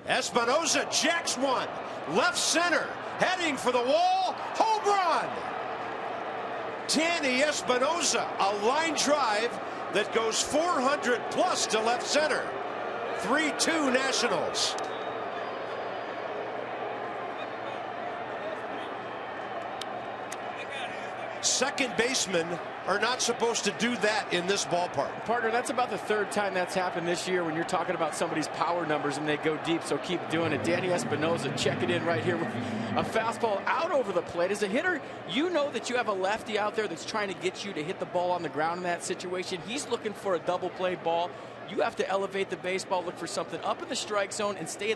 Espinosa jacks one. Left center. Heading for the wall. Home run. Danny Espinosa. A line drive that goes 400 plus to left center. 3-2 Nationals. Second basemen are not supposed to do that in this ballpark. Partner, that's about the third time that's happened this year when you're talking about somebody's power numbers and they go deep, so keep doing it. Danny Espinosa checking in right here with a fastball out over the plate. As a hitter, you know that you have a lefty out there that's trying to get you to hit the ball on the ground in that situation. He's looking for a double play ball. You have to elevate the baseball, look for something up in the strike zone, and stay